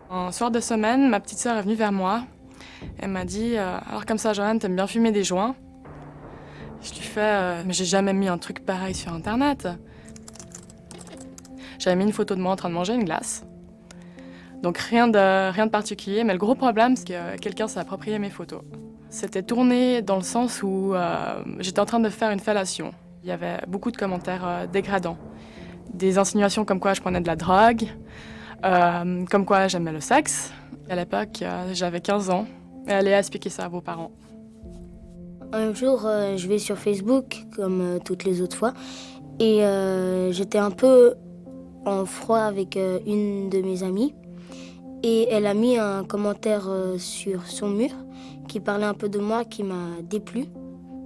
Un soir de semaine, ma petite sœur est venue vers moi. Elle m'a dit alors comme ça, Joanne, t'aimes bien fumer des joints? Je lui fais mais j'ai jamais mis un truc pareil sur Internet. J'avais mis une photo de moi en train de manger une glace. Donc rien de particulier, mais le gros problème, c'est que quelqu'un s'est approprié mes photos. C'était tourné dans le sens où j'étais en train de faire une fellation. Il y avait beaucoup de commentaires dégradants. Des insinuations comme quoi je prenais de la drogue, comme quoi j'aimais le sexe. À l'époque, j'avais 15 ans. Et allez expliquer ça à vos parents. Un jour, je vais sur Facebook, comme toutes les autres fois, et j'étais un peu en froid avec une de mes amies. Et elle a mis un commentaire sur son mur qui parlait un peu de moi, qui m'a déplu.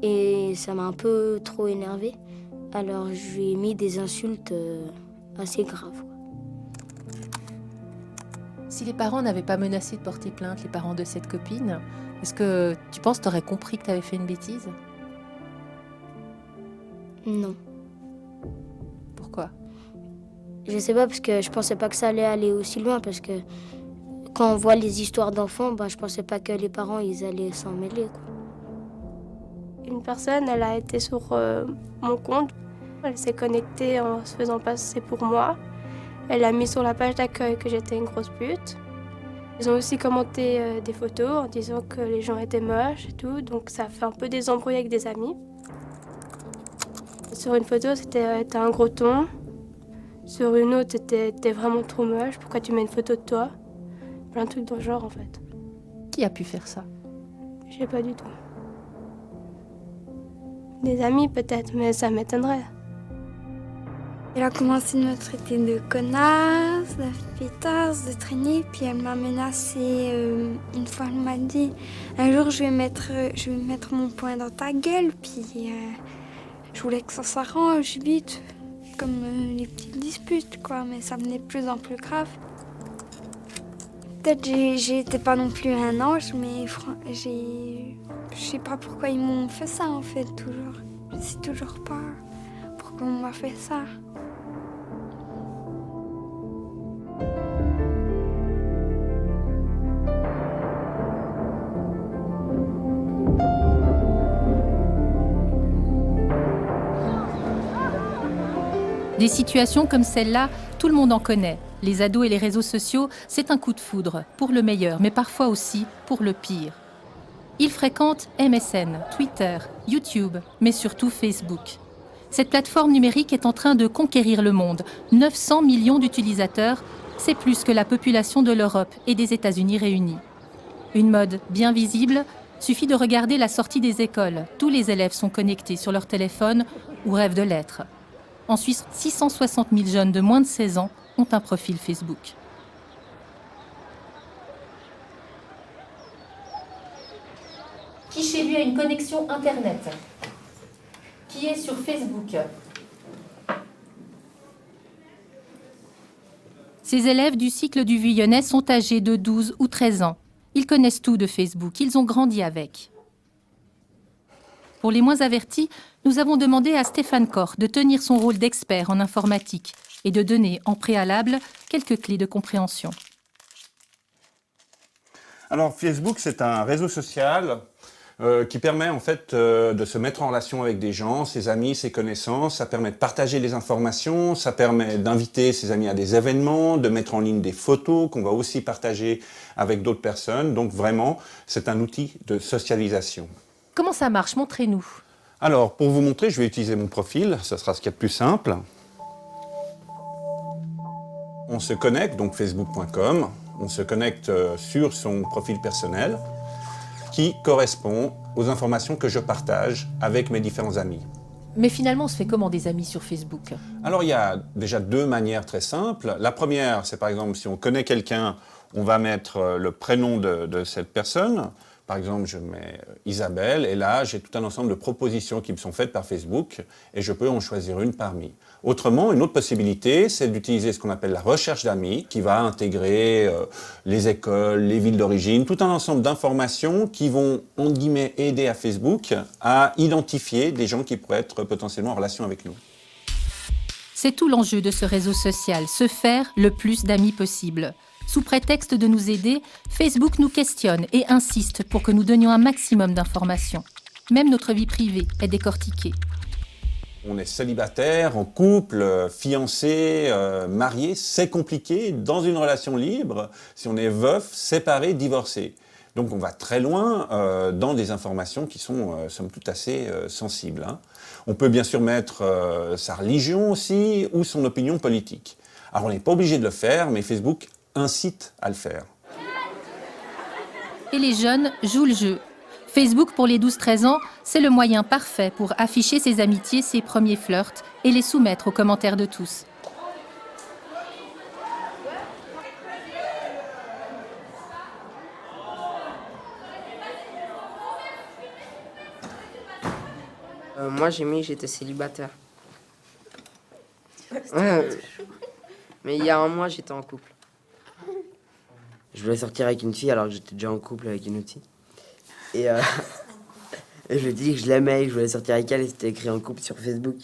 Et ça m'a un peu trop énervée. Alors je lui ai mis des insultes assez graves. Si les parents n'avaient pas menacé de porter plainte, les parents de cette copine, est-ce que tu penses que tu aurais compris que tu avais fait une bêtise? Non. Pourquoi? Je sais pas, parce que je pensais pas que ça allait aller aussi loin, parce que quand on voit les histoires d'enfants, je pensais pas que les parents ils allaient s'en mêler, quoi. Une personne, elle a été sur mon compte. Elle s'est connectée en se faisant passer pour moi. Elle a mis sur la page d'accueil que j'étais une grosse pute. Ils ont aussi commenté des photos en disant que les gens étaient moches et tout. Donc ça a fait un peu des embrouilles avec des amis. Sur une photo, t'as un gros ton. Sur une autre, t'es vraiment trop moche. Pourquoi tu mets une photo de toi? Plein de trucs dans le genre, en fait. Qui a pu faire ça? Je sais pas du tout. Des amis peut-être, mais ça m'étonnerait. Elle a commencé de me traiter de connasse, de pétasse, de traîner, puis elle m'a menacée. Une fois, elle m'a dit un jour je vais mettre mon poing dans ta gueule, puis je voulais que ça s'arrange vite, comme les petites disputes, quoi, mais ça venait de plus en plus grave. Peut-être j'étais pas non plus un ange, mais je sais pas pourquoi ils m'ont fait ça en fait, toujours. Je sais toujours pas pourquoi on m'a fait ça. Des situations comme celle-là, tout le monde en connaît. Les ados et les réseaux sociaux, c'est un coup de foudre, pour le meilleur, mais parfois aussi pour le pire. Ils fréquentent MSN, Twitter, YouTube, mais surtout Facebook. Cette plateforme numérique est en train de conquérir le monde. 900 millions d'utilisateurs, c'est plus que la population de l'Europe et des États-Unis réunis. Une mode bien visible, suffit de regarder la sortie des écoles. Tous les élèves sont connectés sur leur téléphone ou rêvent de l'être. En Suisse, 660 000 jeunes de moins de 16 ans ont un profil Facebook. Qui chez lui a une connexion Internet? Qui est sur Facebook? Ces élèves du cycle du Vuyonnais sont âgés de 12 ou 13 ans. Ils connaissent tout de Facebook, ils ont grandi avec. Pour les moins avertis, nous avons demandé à Stéphane Koch de tenir son rôle d'expert en informatique et de donner en préalable quelques clés de compréhension. Alors Facebook, c'est un réseau social qui permet en fait de se mettre en relation avec des gens, ses amis, ses connaissances. Ça permet de partager les informations, ça permet d'inviter ses amis à des événements, de mettre en ligne des photos qu'on va aussi partager avec d'autres personnes. Donc vraiment, c'est un outil de socialisation. Comment ça marche? Montrez-nous. Alors, pour vous montrer, je vais utiliser mon profil, ce sera ce qu'il y a de plus simple. On se connecte, donc facebook.com, on se connecte sur son profil personnel qui correspond aux informations que je partage avec mes différents amis. Mais finalement, on se fait comment des amis sur Facebook? Alors, il y a déjà deux manières très simples. La première, c'est par exemple, si on connaît quelqu'un, on va mettre le prénom de cette personne. Par exemple, je mets Isabelle, et là, j'ai tout un ensemble de propositions qui me sont faites par Facebook, et je peux en choisir une parmi. Autrement, une autre possibilité, c'est d'utiliser ce qu'on appelle la recherche d'amis, qui va intégrer les écoles, les villes d'origine, tout un ensemble d'informations qui vont, entre guillemets, aider à Facebook à identifier des gens qui pourraient être potentiellement en relation avec nous. C'est tout l'enjeu de ce réseau social, se faire le plus d'amis possible. Sous prétexte de nous aider, Facebook nous questionne et insiste pour que nous donnions un maximum d'informations. Même notre vie privée est décortiquée. On est célibataire, en couple, fiancé, marié, c'est compliqué. Dans une relation libre, si on est veuf, séparé, divorcé. Donc on va très loin dans des informations qui sont, somme toute, assez sensibles. Hein. On peut bien sûr mettre sa religion aussi ou son opinion politique. Alors on n'est pas obligé de le faire, mais Facebook incite à le faire. Et les jeunes jouent le jeu. Facebook pour les 12-13 ans, c'est le moyen parfait pour afficher ses amitiés, ses premiers flirts et les soumettre aux commentaires de tous. Moi, j'ai mis que j'étais célibataire. Ouais. Mais il y a un mois, j'étais en couple. Je voulais sortir avec une fille alors que j'étais déjà en couple avec une autre fille. Et je lui ai dit que je l'aimais, que je voulais sortir avec elle et c'était écrit en couple sur Facebook.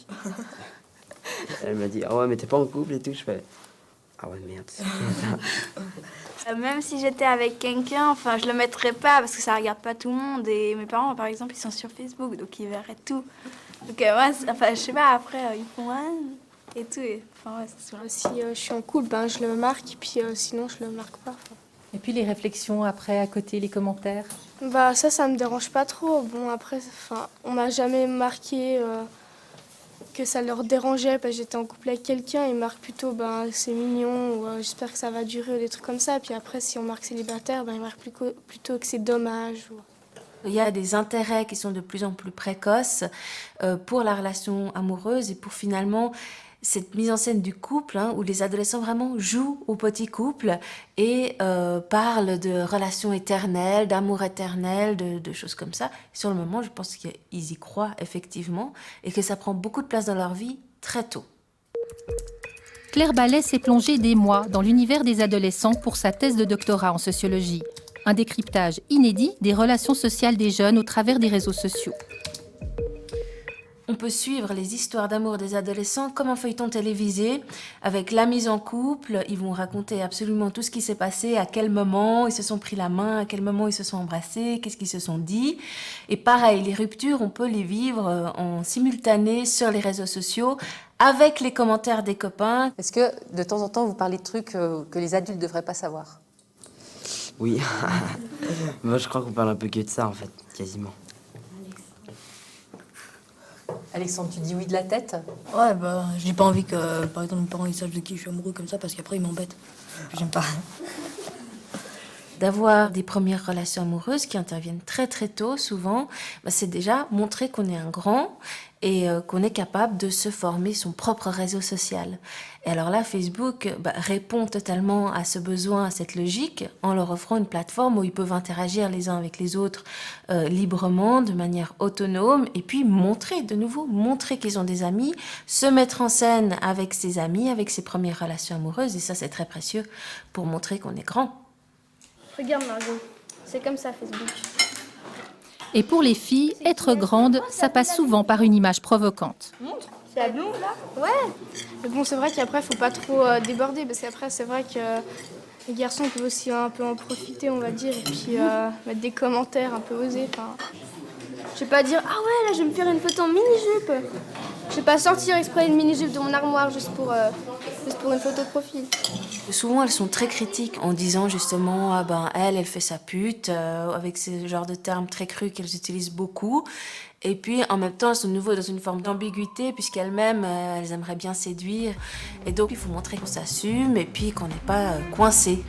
Elle m'a dit « Ah ouais, mais t'es pas en couple et tout ?» Je fais « Ah ouais, merde. » Même si j'étais avec quelqu'un, enfin, je le mettrais pas parce que ça regarde pas tout le monde. Et mes parents, par exemple, ils sont sur Facebook, donc ils verraient tout. Donc moi, enfin, je sais pas, après, ils font et tout. Et, enfin, ouais, c'est sûr. Si je suis en couple, ben, je le marque, puis sinon, je le marque pas. Et puis les réflexions après, à côté, les commentaires. Bah, ça me dérange pas trop. Bon, après, on m'a jamais marqué que ça leur dérangeait parce que j'étais en couple avec quelqu'un. Ils marquent plutôt ben, c'est mignon ou j'espère que ça va durer ou des trucs comme ça. Puis après, si on marque célibataire, ben, ils marquent plutôt que c'est dommage. Il y a des intérêts qui sont de plus en plus précoces pour la relation amoureuse et pour finalement cette mise en scène du couple, où les adolescents vraiment jouent au petit couple et parlent de relations éternelles, d'amour éternel, de choses comme ça. Sur le moment, je pense qu'ils y croient effectivement et que ça prend beaucoup de place dans leur vie très tôt. Claire Ballet s'est plongée des mois dans l'univers des adolescents pour sa thèse de doctorat en sociologie. Un décryptage inédit des relations sociales des jeunes au travers des réseaux sociaux. On peut suivre les histoires d'amour des adolescents comme un feuilleton télévisé, avec la mise en couple. Ils vont raconter absolument tout ce qui s'est passé, à quel moment ils se sont pris la main, à quel moment ils se sont embrassés, qu'est-ce qu'ils se sont dit. Et pareil, les ruptures, on peut les vivre en simultané sur les réseaux sociaux, avec les commentaires des copains. Est-ce que de temps en temps, vous parlez de trucs que les adultes ne devraient pas savoir? Oui. Moi, je crois qu'on parle un peu que de ça, en fait, quasiment. Alexandre, tu dis oui de la tête? Ouais, bah, j'ai pas envie que, par exemple, mes parents ils sachent de qui je suis amoureux comme ça, parce qu'après ils m'embêtent. J'aime pas. D'avoir des premières relations amoureuses qui interviennent très très tôt, souvent, c'est déjà montrer qu'on est un grand et qu'on est capable de se former son propre réseau social. Et alors là, Facebook répond totalement à ce besoin, à cette logique, en leur offrant une plateforme où ils peuvent interagir les uns avec les autres librement, de manière autonome, et puis montrer qu'ils ont des amis, se mettre en scène avec ses amis, avec ses premières relations amoureuses, et ça c'est très précieux pour montrer qu'on est grand. Regarde Margot, c'est comme ça Facebook. Et pour les filles, être grande, ça passe souvent par une image provocante. C'est la blonde là? Ouais. Mais bon, c'est vrai qu'après, faut pas trop déborder parce qu'après, c'est vrai que les garçons peuvent aussi un peu en profiter, on va dire, et puis mettre des commentaires un peu osés. Enfin, je vais pas dire ah ouais, là, je vais me faire une photo en mini-jupe. Je vais pas sortir exprès une mini-jupe de mon armoire juste pour une photo de profil. Souvent, elles sont très critiques en disant justement elle fait sa pute, avec ce genre de termes très crus qu'elles utilisent beaucoup. Et puis, en même temps, elles sont de nouveau dans une forme d'ambiguïté, puisqu'elles-mêmes, elles aimeraient bien séduire. Et donc, il faut montrer qu'on s'assume et puis qu'on n'est pas coincé.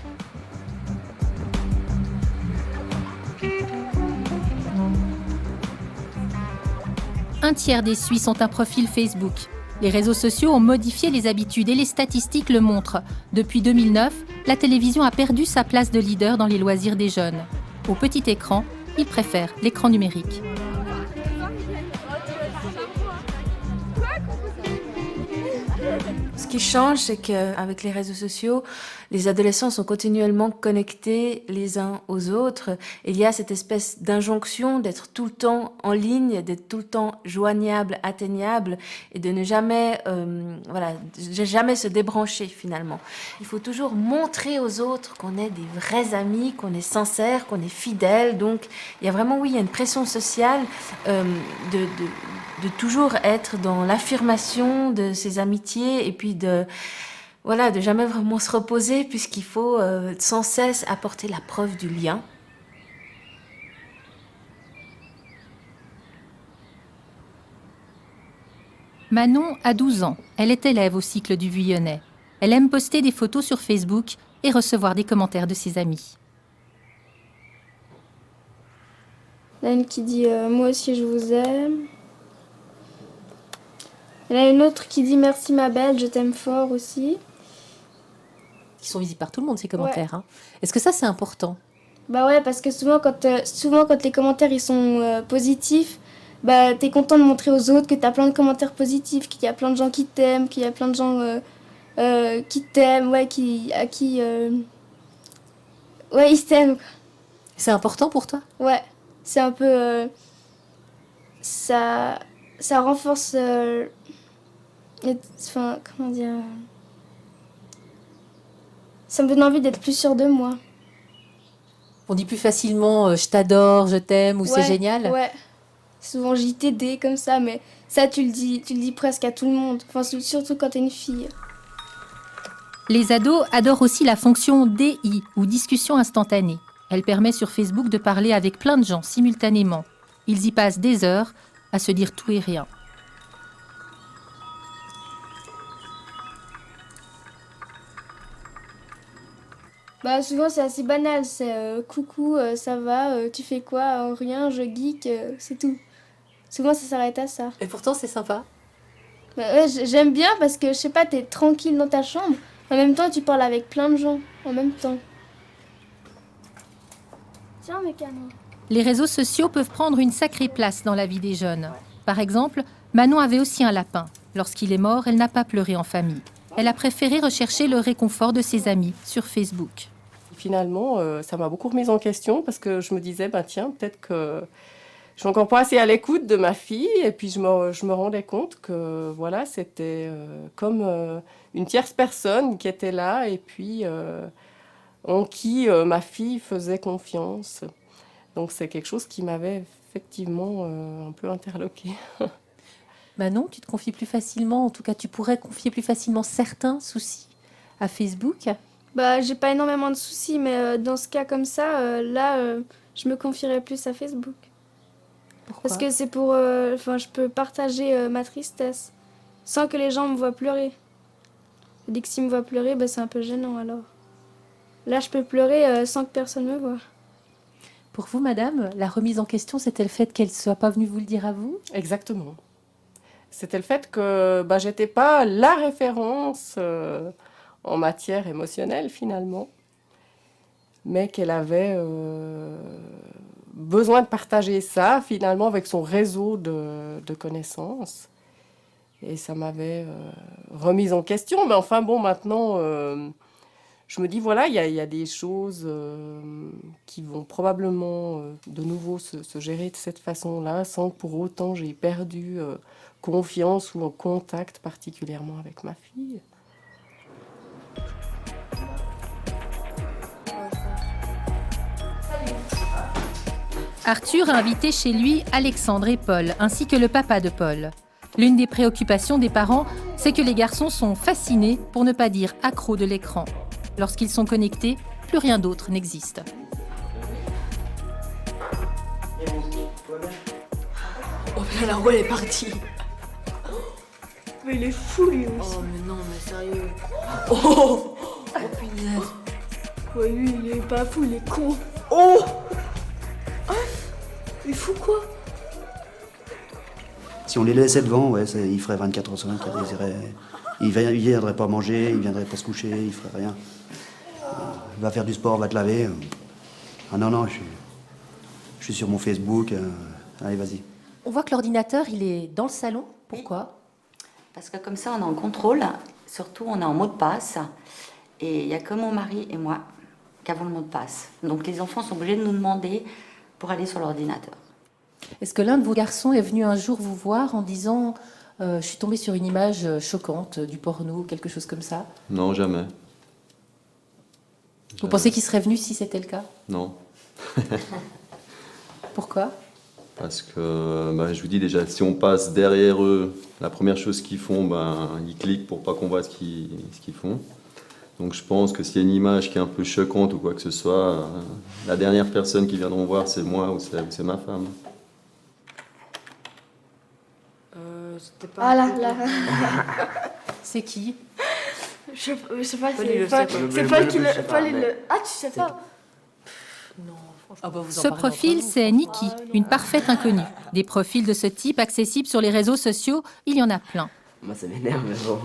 Un tiers des Suisses ont un profil Facebook. Les réseaux sociaux ont modifié les habitudes et les statistiques le montrent. Depuis 2009, la télévision a perdu sa place de leader dans les loisirs des jeunes. Au petit écran, ils préfèrent l'écran numérique. Ce qui change, c'est qu'avec les réseaux sociaux, les adolescents sont continuellement connectés les uns aux autres. Et il y a cette espèce d'injonction d'être tout le temps en ligne, d'être tout le temps joignable, atteignable, et de ne jamais, jamais se débrancher finalement. Il faut toujours montrer aux autres qu'on est des vrais amis, qu'on est sincère, qu'on est fidèle. Donc il y a vraiment, oui, il y a une pression sociale de toujours être dans l'affirmation de ses amitiés et puis de jamais vraiment se reposer puisqu'il faut sans cesse apporter la preuve du lien. Manon a 12 ans. Elle est élève au cycle du Vuillonnais. Elle aime poster des photos sur Facebook et recevoir des commentaires de ses amis. Il y en a une qui dit moi aussi je vous aime. Il y en a une autre qui dit merci ma belle, je t'aime fort aussi. Ils sont visibles par tout le monde, ces commentaires. Ouais. Hein. Est-ce que ça, c'est important? Bah ouais, parce que souvent quand les commentaires ils sont positifs, bah t'es content de montrer aux autres que t'as plein de commentaires positifs, qu'il y a plein de gens qui t'aiment, qu'il y a plein de gens qui t'aiment, ouais, ouais, ils t'aiment. C'est important pour toi? Ouais, c'est un peu... ça renforce... Enfin, comment dire... Ça me donne envie d'être plus sûre de moi. On dit plus facilement je t'adore, je t'aime ou ouais, c'est génial. Ouais. Souvent JTD comme ça, mais ça tu le dis presque à tout le monde. Enfin, surtout quand t'es une fille. Les ados adorent aussi la fonction DI ou discussion instantanée. Elle permet sur Facebook de parler avec plein de gens simultanément. Ils y passent des heures à se dire tout et rien. Bah souvent c'est assez banal, c'est coucou, ça va, tu fais quoi, rien, je geek, c'est tout. Souvent ça s'arrête à ça. Et pourtant c'est sympa. Bah, ouais, j'aime bien parce que je sais pas, t'es tranquille dans ta chambre, en même temps tu parles avec plein de gens, en même temps. Tiens mes canons. Les réseaux sociaux peuvent prendre une sacrée place dans la vie des jeunes. Par exemple, Manon avait aussi un lapin. Lorsqu'il est mort, elle n'a pas pleuré en famille. Elle a préféré rechercher le réconfort de ses amis sur Facebook. Finalement, ça m'a beaucoup remise en question parce que je me disais, tiens, peut-être que je suis encore pas assez à l'écoute de ma fille. Et puis je me rendais compte que voilà, c'était comme une tierce personne qui était là et puis en qui ma fille faisait confiance. Donc c'est quelque chose qui m'avait effectivement un peu interloquée. Manon, tu te confies plus facilement, en tout cas tu pourrais confier plus facilement certains soucis à Facebook? Bah j'ai pas énormément de soucis, mais dans ce cas comme ça, je me confierais plus à Facebook. Pourquoi? Parce que c'est pour... je peux partager ma tristesse sans que les gens me voient pleurer. Je dis que s'ils me voient pleurer, c'est un peu gênant alors. Là je peux pleurer sans que personne me voie. Pour vous, madame, la remise en question, c'était le fait qu'elle ne soit pas venue vous le dire à vous? Exactement. C'était le fait que j'étais pas la référence en matière émotionnelle finalement, mais qu'elle avait besoin de partager ça finalement avec son réseau de connaissances. Et ça m'avait remise en question. Mais enfin bon, maintenant, je me dis voilà, il y a des choses qui vont probablement de nouveau se gérer de cette façon-là, sans que pour autant j'ai perdu confiance ou en contact particulièrement avec ma fille. Arthur a invité chez lui Alexandre et Paul, ainsi que le papa de Paul. L'une des préoccupations des parents, c'est que les garçons sont fascinés, pour ne pas dire accros de l'écran. Lorsqu'ils sont connectés, plus rien d'autre n'existe. Oh mais la roue elle est partie. Mais il est fou lui aussi. Oh mais non, mais sérieux. Oh punaise. Ouais lui il est pas fou, il est con. Oh il est fou quoi. Si on les laissait devant, ouais, il ferait 24 heures sur 24. Il viendrait pas manger, il viendrait pas se coucher, il ferait rien. Va faire du sport, va te laver. Ah non, je suis sur mon Facebook. Allez, vas-y. On voit que l'ordinateur, il est dans le salon. Pourquoi? Parce que comme ça, on est en contrôle Surtout, on est en mot de passe. Et il n'y a que mon mari et moi qui avons le mot de passe. Donc les enfants sont obligés de nous demander pour aller sur l'ordinateur. Est-ce que l'un de vos garçons est venu un jour vous voir en disant je suis tombé sur une image choquante, du porno, quelque chose comme ça? Non, jamais. Vous pensez qu'il serait venu si c'était le cas? Non. Pourquoi? Parce que, je vous dis déjà, si on passe derrière eux, la première chose qu'ils font, ils cliquent pour pas qu'on voit ce qu'ils font. Donc je pense que s'il y a une image qui est un peu choquante ou quoi que ce soit, la dernière personne qui viendront voir, c'est moi ou c'est ma femme. C'était pas... Ah là. C'est qui? Je sais pas, c'est pas qui le... Ah, tu sais pas? Ce profil, c'est Niki, une parfaite inconnue. Des profils de ce type accessibles sur les réseaux sociaux, il y en a plein. Moi, ça m'énerve, mais bon.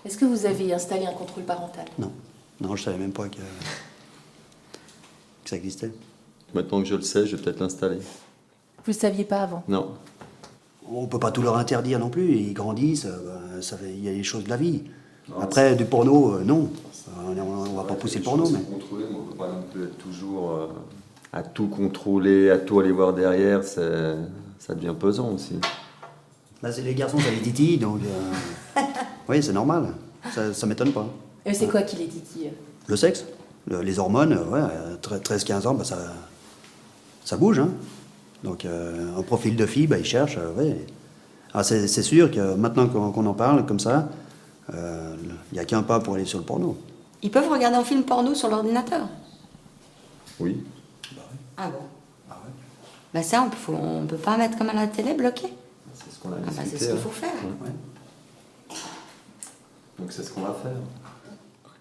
Est-ce que vous avez installé un contrôle parental? Non, je savais même pas que ça existait. Maintenant que je le sais, je vais peut-être l'installer. Vous ne le saviez pas avant? Non. On peut pas tout leur interdire non plus. Ils grandissent, il y a les choses de la vie. Après, du porno, non. On va pas pousser le porno, mais... Contrôler, mais on peut pas non plus être toujours à tout contrôler, à tout aller voir derrière. Ça devient pesant aussi. C'est les garçons, ça les titille, donc... Oui, c'est normal. Ça m'étonne pas. Et c'est quoi qui les titille? Le sexe, les hormones, 13-15 ans, ça bouge. Hein. Donc, un profil de fille, ils cherchent. C'est sûr que maintenant qu'on en parle comme ça, il n'y a qu'un pas pour aller sur le porno. Ils peuvent regarder un film porno sur l'ordinateur? Oui. Ah bon? Ça, on peut pas mettre comme à la télé, bloqué? C'est ce qu'on a discuté. C'est ce qu'il faut faire. Ouais. Donc c'est ce qu'on va faire.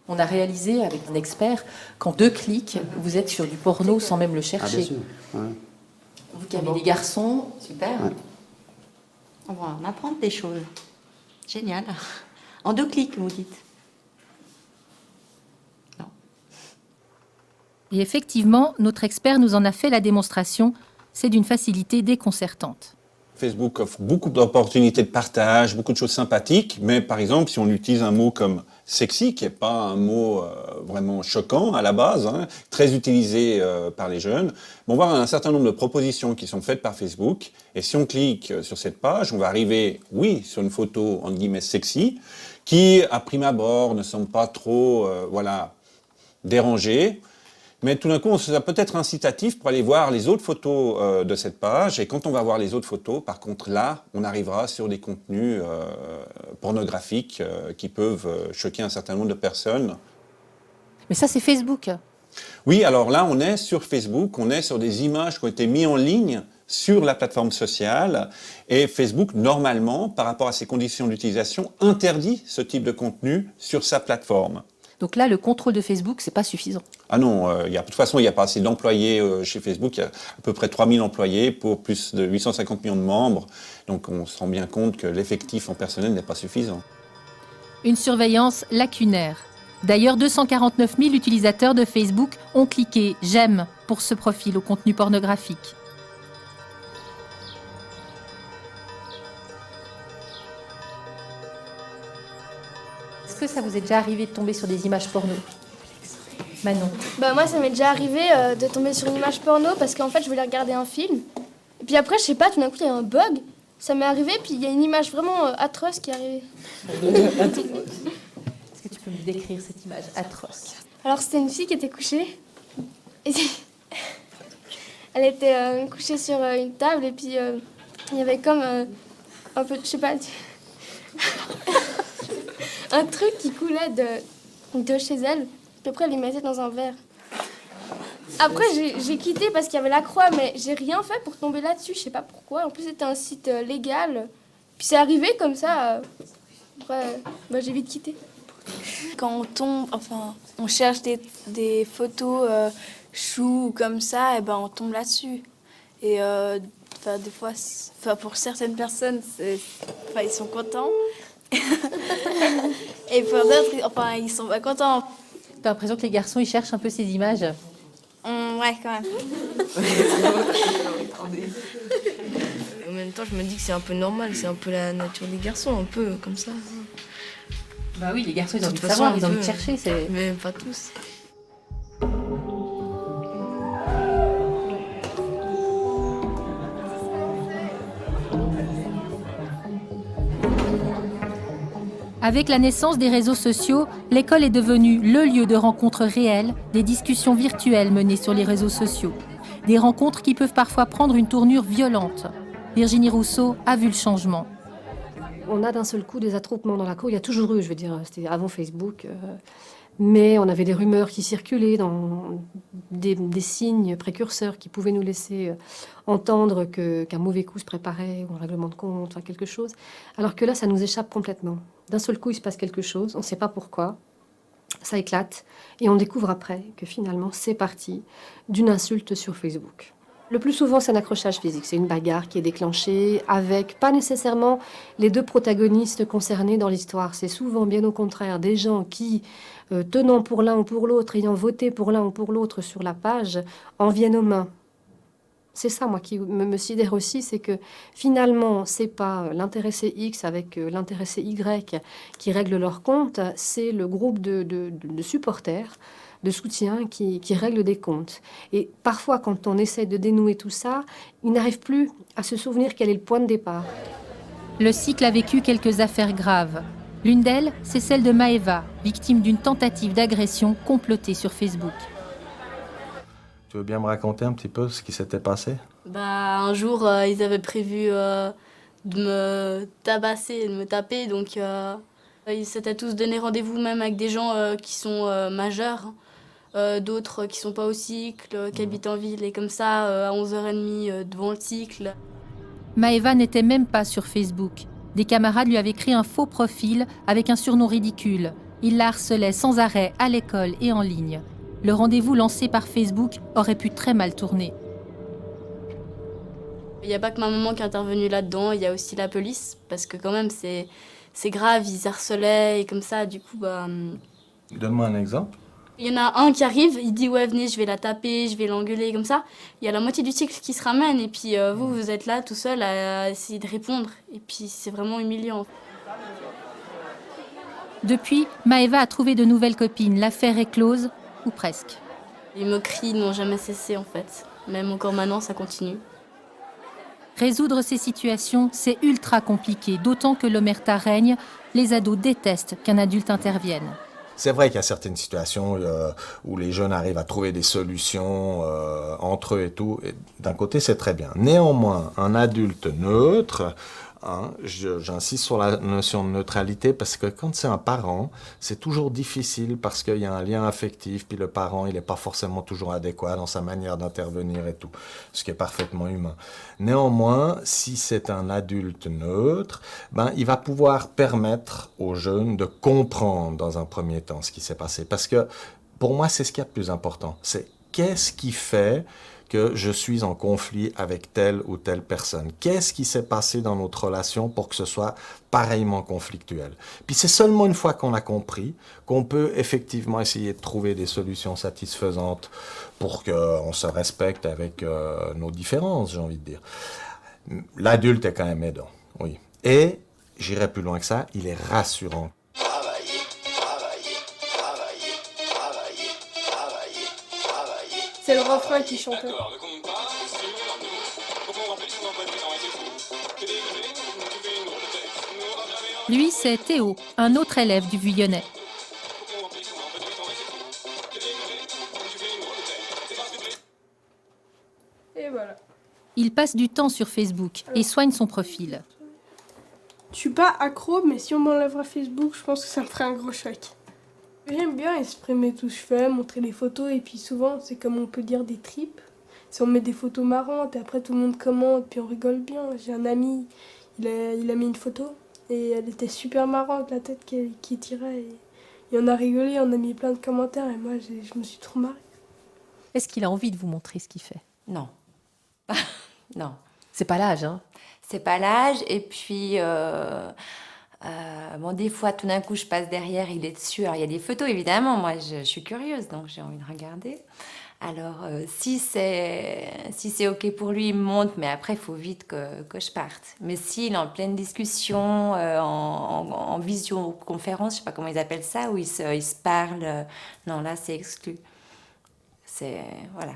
On a réalisé avec un expert qu'en 2 clics, vous êtes sur du porno sans même le chercher. Ah, bien sûr. Ouais. Vous qui avez des garçons, super. Ouais. On va en apprendre des choses. Génial. En 2 clics, vous dites. Non. Et effectivement, notre expert nous en a fait la démonstration. C'est d'une facilité déconcertante. Facebook offre beaucoup d'opportunités de partage, beaucoup de choses sympathiques, mais par exemple, si on utilise un mot comme sexy, qui n'est pas un mot vraiment choquant à la base, très utilisé par les jeunes, on va avoir un certain nombre de propositions qui sont faites par Facebook, et si on clique sur cette page, on va arriver, oui, sur une photo, entre guillemets, sexy, qui, à prime abord, ne semble pas trop, dérangée. Mais tout d'un coup, ça peut être incitatif pour aller voir les autres photos de cette page. Et quand on va voir les autres photos, par contre, là, on arrivera sur des contenus pornographiques qui peuvent choquer un certain nombre de personnes. Mais ça, c'est Facebook. Oui, alors là, on est sur Facebook, on est sur des images qui ont été mises en ligne sur la plateforme sociale. Et Facebook, normalement, par rapport à ses conditions d'utilisation, interdit ce type de contenu sur sa plateforme. Donc là, le contrôle de Facebook, c'est pas suffisant. Ah non, de toute façon, il n'y a pas assez d'employés chez Facebook. Il y a à peu près 3000 employés pour plus de 850 millions de membres. Donc on se rend bien compte que l'effectif en personnel n'est pas suffisant. Une surveillance lacunaire. D'ailleurs, 249 000 utilisateurs de Facebook ont cliqué « J'aime » pour ce profil au contenu pornographique. Est-ce que ça vous est déjà arrivé de tomber sur des images porno? Manon. Moi, ça m'est déjà arrivé de tomber sur une image porno parce qu'en fait, je voulais regarder un film. Et puis après, je sais pas, tout d'un coup, il y a un bug. Ça m'est arrivé, puis il y a une image vraiment atroce qui est arrivée. Est-ce que tu peux me décrire cette image atroce? Alors, c'était une fille qui était couchée. Et elle était couchée sur une table, et puis il y avait comme un peu, je sais pas, un truc qui coulait de chez elle. Puis après, elle les mettait dans un verre. Après, j'ai quitté parce qu'il y avait la croix, mais j'ai rien fait pour tomber là-dessus. Je sais pas pourquoi. En plus, c'était un site légal. Puis c'est arrivé comme ça. Après, j'ai vite quitté. Quand on tombe, on cherche des photos chou comme ça, et on tombe là-dessus. Et des fois, pour certaines personnes, ils sont contents. Et pour d'autres, ils sont pas contents. T'as l'impression que les garçons, ils cherchent un peu ces images? Ouais, quand même. En même temps, je me dis que c'est un peu normal, c'est un peu la nature des garçons, un peu comme ça. Bah oui, les garçons, ils ont De envie de toute façon, savoir, ils ont un envie de peu, chercher. C'est... Mais pas tous. Avec la naissance des réseaux sociaux, l'école est devenue le lieu de rencontres réelles, des discussions virtuelles menées sur les réseaux sociaux. Des rencontres qui peuvent parfois prendre une tournure violente. Virginie Rousseau a vu le changement. On a d'un seul coup des attroupements dans la cour. Il y a toujours eu, je veux dire, c'était avant Facebook. Mais on avait des rumeurs qui circulaient, des signes précurseurs qui pouvaient nous laisser entendre qu'un mauvais coup se préparait, ou un règlement de compte, enfin quelque chose. Alors que là, ça nous échappe complètement. D'un seul coup, il se passe quelque chose, on ne sait pas pourquoi, ça éclate, et on découvre après que finalement, c'est parti d'une insulte sur Facebook. Le plus souvent, c'est un accrochage physique, c'est une bagarre qui est déclenchée avec pas nécessairement les deux protagonistes concernés dans l'histoire. C'est souvent, bien au contraire, des gens qui, tenant pour l'un ou pour l'autre, ayant voté pour l'un ou pour l'autre sur la page, en viennent aux mains. C'est ça, moi, qui me sidère aussi, c'est que finalement, c'est pas l'intéressé X avec l'intéressé Y qui règle leur compte, c'est le groupe de supporters, de soutien qui règle des comptes. Et parfois, quand on essaie de dénouer tout ça, ils n'arrivent plus à se souvenir quel est le point de départ. Le cycle a vécu quelques affaires graves. L'une d'elles, c'est celle de Maëva, victime d'une tentative d'agression complotée sur Facebook. Tu veux bien me raconter un petit peu ce qui s'était passé? Un jour, ils avaient prévu de me tabasser, de me taper, donc ils s'étaient tous donné rendez-vous, même avec des gens qui sont majeurs, d'autres qui sont pas au cycle, qui habitent en ville, et comme ça, à 11h30 devant le cycle. Maëva n'était même pas sur Facebook. Des camarades lui avaient créé un faux profil avec un surnom ridicule. Ils la harcelaient sans arrêt à l'école et en ligne. Le rendez-vous lancé par Facebook aurait pu très mal tourner. Il n'y a pas que ma maman qui est intervenue là-dedans, il y a aussi la police, parce que quand même c'est grave, ils harcelaient et comme ça, du coup... Donne-moi un exemple. Il y en a un qui arrive, il dit « ouais, venez, je vais la taper, je vais l'engueuler » comme ça. Il y a la moitié du cycle qui se ramène et puis vous êtes là tout seul à essayer de répondre. Et puis c'est vraiment humiliant. Depuis, Maëva a trouvé de nouvelles copines. L'affaire est close, ou presque. Les moqueries n'ont jamais cessé en fait. Même encore maintenant, ça continue. Résoudre ces situations, c'est ultra compliqué, d'autant que l'omerta règne. Les ados détestent qu'un adulte intervienne. C'est vrai qu'il y a certaines situations où les jeunes arrivent à trouver des solutions entre eux et tout. Et d'un côté, c'est très bien. Néanmoins, un adulte neutre, j'insiste sur la notion de neutralité parce que quand c'est un parent, c'est toujours difficile parce qu'il y a un lien affectif, puis le parent, il n'est pas forcément toujours adéquat dans sa manière d'intervenir et tout, ce qui est parfaitement humain. Néanmoins, si c'est un adulte neutre, il va pouvoir permettre aux jeunes de comprendre dans un premier temps ce qui s'est passé. Parce que pour moi, c'est ce qui est le plus important. C'est qu'est-ce qui fait que je suis en conflit avec telle ou telle personne. Qu'est-ce qui s'est passé dans notre relation pour que ce soit pareillement conflictuel? Puis c'est seulement une fois qu'on a compris qu'on peut effectivement essayer de trouver des solutions satisfaisantes pour qu'on se respecte avec nos différences, j'ai envie de dire. L'adulte est quand même aidant, oui. Et, j'irai plus loin que ça, il est rassurant. C'est le refrain qui chantait. Lui, c'est Théo, un autre élève du Vuyonnais. Et voilà. Il passe du temps sur Facebook et soigne son profil. Je suis pas accro, mais si on m'enlèverait Facebook, je pense que ça me ferait un gros choc. J'aime bien exprimer tout ce que je fais, montrer les photos, et puis souvent, c'est comme on peut dire des tripes. Si on met des photos marrantes, et après tout le monde commente, puis on rigole bien. J'ai un ami, il a mis une photo, et elle était super marrante, la tête qui tirait. Et on a rigolé, on a mis plein de commentaires, et moi, je me suis trop marrée. Est-ce qu'il a envie de vous montrer ce qu'il fait? Non. Non. C'est pas l'âge, hein? C'est pas l'âge, et puis... des fois, tout d'un coup, je passe derrière, il est dessus. Alors, il y a des photos, évidemment. Moi, je suis curieuse, donc j'ai envie de regarder. Alors, si c'est OK pour lui, il me montre, mais après, il faut vite que je parte. Mais s'il est en pleine discussion, en visioconférence, je ne sais pas comment ils appellent ça, où ils se parlent, non, là, c'est exclu. Voilà.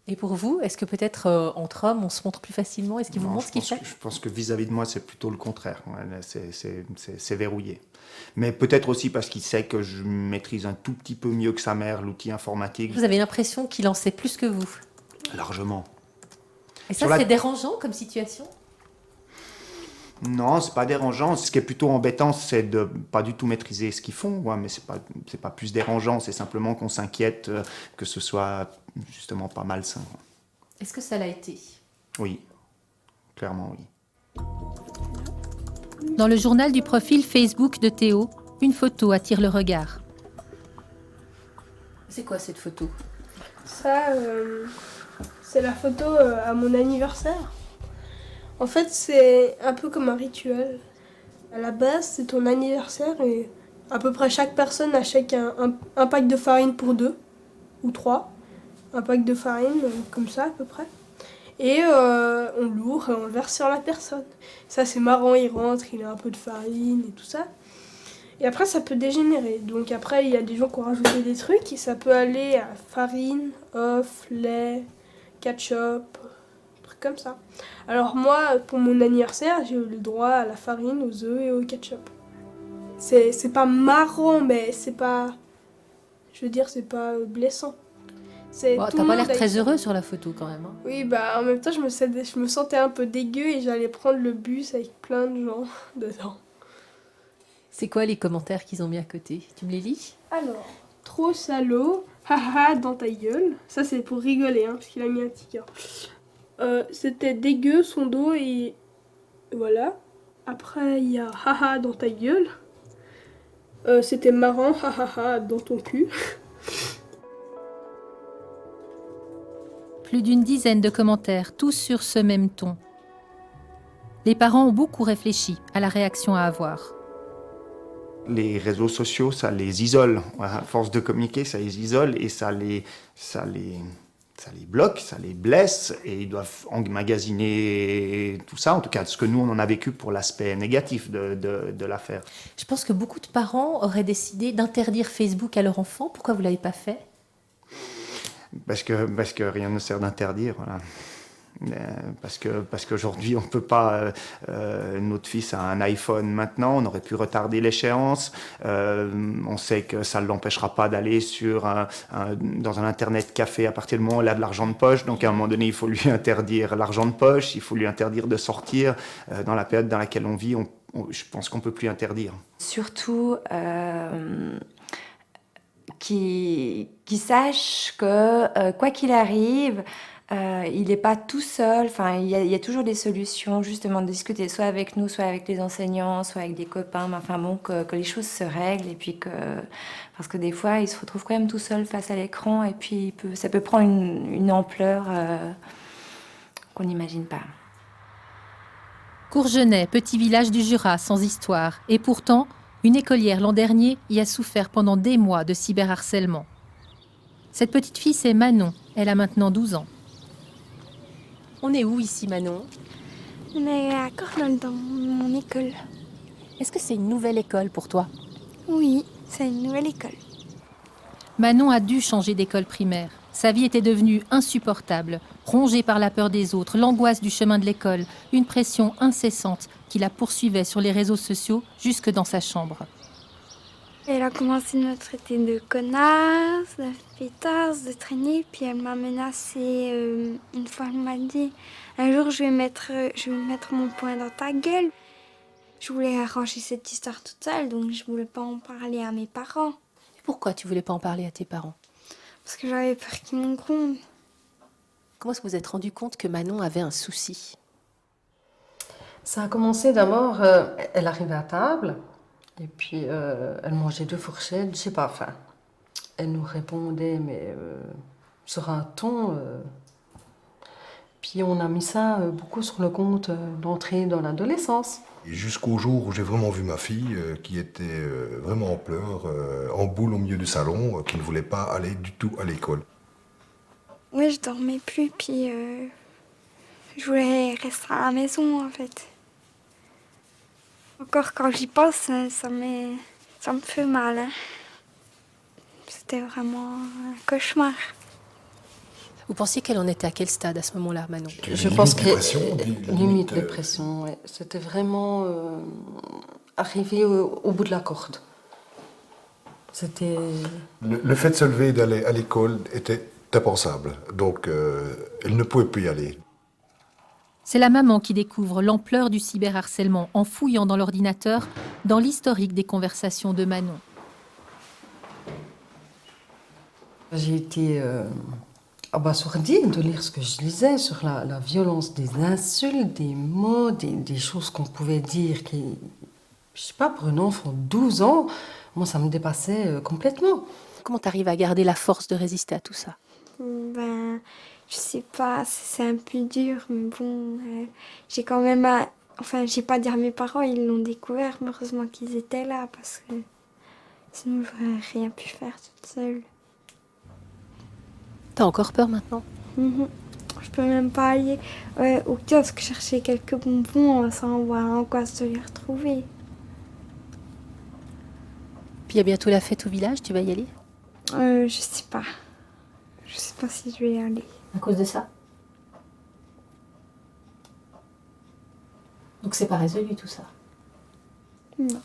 Et pour vous, est-ce que peut-être entre hommes, on se montre plus facilement? Est-ce qu'il vous montre ce qu'il fait? Je pense que vis-à-vis de moi, c'est plutôt le contraire. Ouais, c'est verrouillé. Mais peut-être aussi parce qu'il sait que je maîtrise un tout petit peu mieux que sa mère l'outil informatique. Vous avez l'impression qu'il en sait plus que vous? Largement. Et ça, c'est dérangeant comme situation? Non, c'est pas dérangeant. Ce qui est plutôt embêtant, c'est de pas du tout maîtriser ce qu'ils font. Ouais, mais c'est pas plus dérangeant. C'est simplement qu'on s'inquiète que ce soit justement pas malsain. Est-ce que ça l'a été? Oui, clairement oui. Dans le journal du profil Facebook de Théo, une photo attire le regard. C'est quoi cette photo? Ça, c'est la photo à mon anniversaire. En fait, c'est un peu comme un rituel. À la base, c'est ton anniversaire et à peu près chaque personne achète un pack de farine pour 2 ou 3. Un pack de farine, comme ça à peu près. Et on l'ouvre et on le verse sur la personne. Ça, c'est marrant, il rentre, il a un peu de farine et tout ça. Et après, ça peut dégénérer. Donc après, il y a des gens qui ont rajouté des trucs et ça peut aller à farine, œufs, lait, ketchup, trucs comme ça. Alors moi, pour mon anniversaire, j'ai eu le droit à la farine, aux œufs et au ketchup. C'est pas marrant, mais c'est pas... Je veux dire, c'est pas blessant. T'as pas l'air très heureux sur la photo quand même. Hein. Oui, bah en même temps, je me sentais un peu dégueu et j'allais prendre le bus avec plein de gens dedans. C'est quoi les commentaires qu'ils ont mis à côté? Tu me les lis? Alors, trop salaud, haha, dans ta gueule. Ça, c'est pour rigoler, hein, parce qu'il a mis un petit cœur. C'était dégueu son dos et voilà. Après, il y a haha, dans ta gueule. C'était marrant, haha, dans ton cul. Plus d'une dizaine de commentaires, tous sur ce même ton. Les parents ont beaucoup réfléchi à la réaction à avoir. Les réseaux sociaux, ça les isole. À force de communiquer, ça les isole et ça les bloque, ça les blesse et ils doivent emmagasiner tout ça. En tout cas, ce que nous, on en a vécu pour l'aspect négatif de l'affaire. Je pense que beaucoup de parents auraient décidé d'interdire Facebook à leur enfant. Pourquoi vous ne l'avez pas fait? Parce que rien ne sert d'interdire, voilà. Parce qu'aujourd'hui, on ne peut pas... notre fils a un iPhone maintenant, on aurait pu retarder l'échéance. On sait que ça ne l'empêchera pas d'aller dans un Internet café à partir du moment où il a de l'argent de poche. Donc à un moment donné, il faut lui interdire l'argent de poche, il faut lui interdire de sortir. Dans la période dans laquelle on vit, je pense qu'on ne peut plus interdire. Surtout... qui sache que quoi qu'il arrive, il n'est pas tout seul. Enfin, il y a toujours des solutions, justement, de discuter soit avec nous, soit avec les enseignants, soit avec des copains. Mais enfin bon, que les choses se règlent et puis parce que des fois, il se retrouve quand même tout seul face à l'écran et puis ça peut prendre une ampleur qu'on n'imagine pas. Courgenay, petit village du Jura, sans histoire, et pourtant. Une écolière l'an dernier y a souffert pendant des mois de cyberharcèlement. Cette petite fille, c'est Manon. Elle a maintenant 12 ans. On est où ici, Manon? On est à Cornol, dans mon école. Est-ce que c'est une nouvelle école pour toi? Oui, c'est une nouvelle école. Manon a dû changer d'école primaire. Sa vie était devenue insupportable, rongée par la peur des autres, l'angoisse du chemin de l'école, une pression incessante qui la poursuivait sur les réseaux sociaux jusque dans sa chambre. Elle a commencé de me traiter de connasse, de pétasse, de traîner, puis elle m'a menacée. Une fois, elle m'a dit « Un jour, je vais mettre mon poing dans ta gueule ». Je voulais arranger cette histoire toute seule, donc je voulais pas en parler à mes parents. Pourquoi tu voulais pas en parler à tes parents? Parce que j'avais peur qu'ils m'en grondent. Comment est-ce que vous vous êtes rendu compte que Manon avait un souci? Ça a commencé d'abord, elle arrivait à table, et puis elle mangeait 2 fourchettes, je sais pas, enfin. Elle nous répondait, mais sur un ton... Puis on a mis ça beaucoup sur le compte d'entrée dans l'adolescence. Jusqu'au jour où j'ai vraiment vu ma fille qui était vraiment en pleurs, en boule au milieu du salon, qui ne voulait pas aller du tout à l'école. Oui, je dormais plus, puis je voulais rester à la maison en fait. Encore quand j'y pense, ça me fait mal. Hein. C'était vraiment un cauchemar. Vous pensiez qu'elle en était à quel stade à ce moment-là, Manon? Je pense que limite dépression, ouais. C'était vraiment arrivé au bout de la corde. C'était... Le fait de se lever et d'aller à l'école était impensable. Donc, elle ne pouvait plus y aller. C'est la maman qui découvre l'ampleur du cyberharcèlement en fouillant dans l'ordinateur, dans l'historique des conversations de Manon. J'ai été abasourdie de lire ce que je lisais sur la violence des insultes, des mots, des choses qu'on pouvait dire qui, je sais pas, pour un enfant de 12 ans, moi ça me dépassait complètement. Comment tu arrives à garder la force de résister à tout ça? Ben, je sais pas, c'est un peu dur, mais bon, j'ai quand même... Enfin, j'ai pas dit à mes parents, ils l'ont découvert, mais heureusement qu'ils étaient là, parce que sinon j'aurais rien pu faire toute seule. T'as encore peur maintenant? Je peux même pas aller au kiosque chercher quelques bonbons sans voir l'angoisse de les retrouver. Puis il y a bientôt la fête au village, tu vas y aller? Je sais pas. Je sais pas si je vais y aller. À cause de ça? Donc c'est pas résolu tout ça? Non.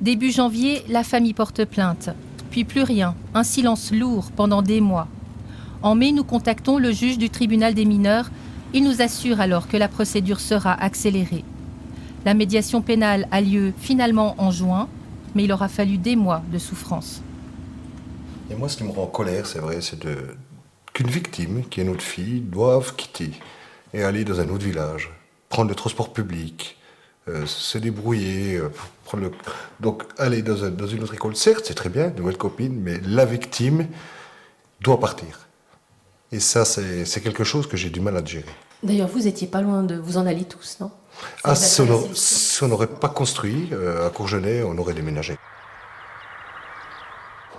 Début janvier, la famille porte plainte. Puis plus rien, un silence lourd pendant des mois. En mai, nous contactons le juge du tribunal des mineurs. Il nous assure alors que la procédure sera accélérée. La médiation pénale a lieu finalement en juin, mais il aura fallu des mois de souffrance. Et moi, ce qui me rend en colère, c'est vrai, c'est qu'une victime, qui est notre fille, doive quitter et aller dans un autre village, prendre le transport public, se débrouiller, donc aller dans une autre école. Certes, c'est très bien, de nouvelles copines, mais la victime doit partir. Et ça, c'est quelque chose que j'ai du mal à gérer. D'ailleurs, vous étiez pas loin de... Vous en alliez tous, non? Si on n'aurait pas construit à Courgenay, on aurait déménagé.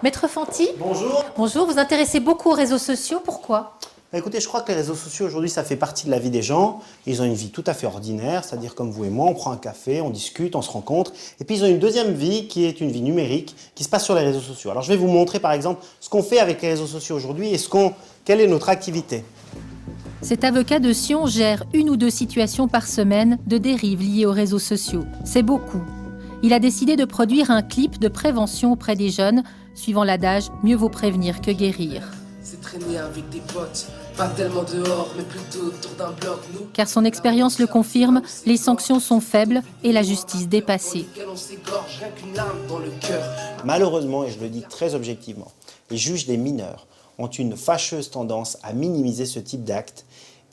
Maître Fanti? Bonjour. Bonjour, vous intéressez beaucoup aux réseaux sociaux, pourquoi? Écoutez, je crois que les réseaux sociaux aujourd'hui, ça fait partie de la vie des gens. Ils ont une vie tout à fait ordinaire, c'est-à-dire comme vous et moi, on prend un café, on discute, on se rencontre. Et puis ils ont une deuxième vie qui est une vie numérique, qui se passe sur les réseaux sociaux. Alors je vais vous montrer par exemple ce qu'on fait avec les réseaux sociaux aujourd'hui et quelle est notre activité. Cet avocat de Sion gère 1 ou 2 situations par semaine de dérives liées aux réseaux sociaux. C'est beaucoup. Il a décidé de produire un clip de prévention auprès des jeunes, suivant l'adage « mieux vaut prévenir que guérir ». C'est traîner avec des potes, pas tellement dehors, mais plutôt autour d'un bloc. Car son expérience le confirme, les sanctions sont faibles et la justice dépassée. Malheureusement, et je le dis très objectivement, les juges des mineurs ont une fâcheuse tendance à minimiser ce type d'actes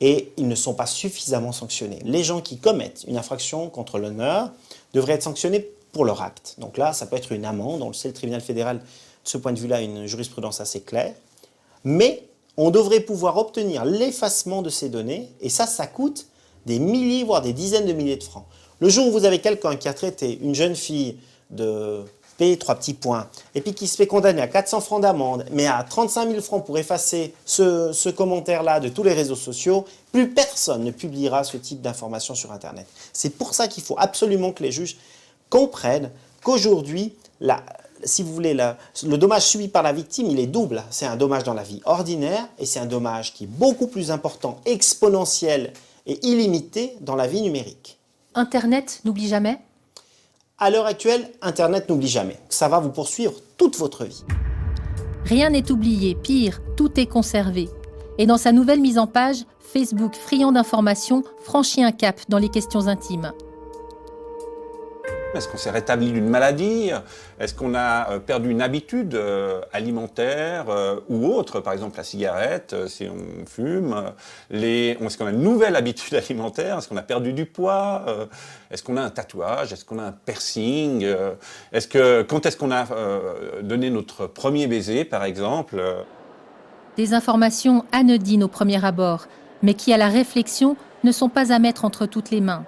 et ils ne sont pas suffisamment sanctionnés. Les gens qui commettent une infraction contre l'honneur devraient être sanctionnés pour leur acte. Donc là, ça peut être une amende. On le sait, le tribunal fédéral, de ce point de vue-là, a une jurisprudence assez claire. Mais on devrait pouvoir obtenir l'effacement de ces données, et ça coûte des milliers, voire des dizaines de milliers de francs. Le jour où vous avez quelqu'un qui a traité une jeune fille de P, 3 petits points, et puis qui se fait condamner à 400 francs d'amende, mais à 35 000 francs pour effacer ce commentaire-là de tous les réseaux sociaux, plus personne ne publiera ce type d'informations sur Internet. C'est pour ça qu'il faut absolument que les juges comprennent qu'aujourd'hui, si vous voulez, le dommage subi par la victime, il est double. C'est un dommage dans la vie ordinaire et c'est un dommage qui est beaucoup plus important, exponentiel et illimité dans la vie numérique. Internet n'oublie jamais? À l'heure actuelle, Internet n'oublie jamais. Ça va vous poursuivre toute votre vie. Rien n'est oublié, pire, tout est conservé. Et dans sa nouvelle mise en page, Facebook, friand d'informations, franchit un cap dans les questions intimes. Est-ce qu'on s'est rétabli d'une maladie? Est-ce qu'on a perdu une habitude alimentaire ou autre? Par exemple, la cigarette, si on fume. Est-ce qu'on a une nouvelle habitude alimentaire? Est-ce qu'on a perdu du poids? Est-ce qu'on a un tatouage? Est-ce qu'on a un piercing? Quand est-ce qu'on a donné notre premier baiser, par exemple? Des informations anodines au premier abord, mais qui, à la réflexion, ne sont pas à mettre entre toutes les mains.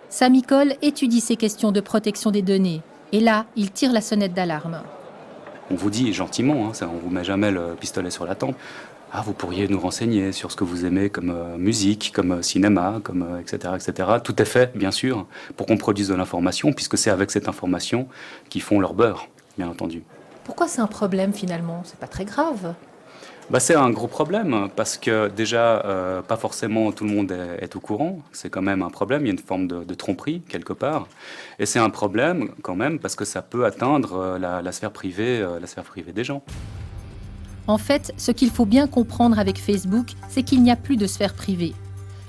Samy Coll étudie ces questions de protection des données. Et là, il tire la sonnette d'alarme. On vous dit gentiment, on ne vous met jamais le pistolet sur la tempe. Ah, vous pourriez nous renseigner sur ce que vous aimez comme musique, comme cinéma, comme etc., etc. Tout est fait, bien sûr, pour qu'on produise de l'information, puisque c'est avec cette information qu'ils font leur beurre, bien entendu. Pourquoi c'est un problème finalement? C'est pas très grave. C'est un gros problème, parce que déjà, pas forcément tout le monde est au courant. C'est quand même un problème, il y a une forme de tromperie, quelque part. Et c'est un problème, quand même, parce que ça peut atteindre la sphère privée des gens. En fait, ce qu'il faut bien comprendre avec Facebook, c'est qu'il n'y a plus de sphère privée.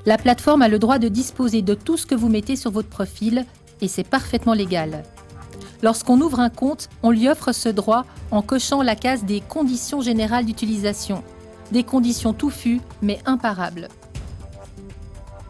La plateforme a le droit de disposer de tout ce que vous mettez sur votre profil, et c'est parfaitement légal. Lorsqu'on ouvre un compte, on lui offre ce droit en cochant la case des conditions générales d'utilisation. Des conditions touffues, mais imparables.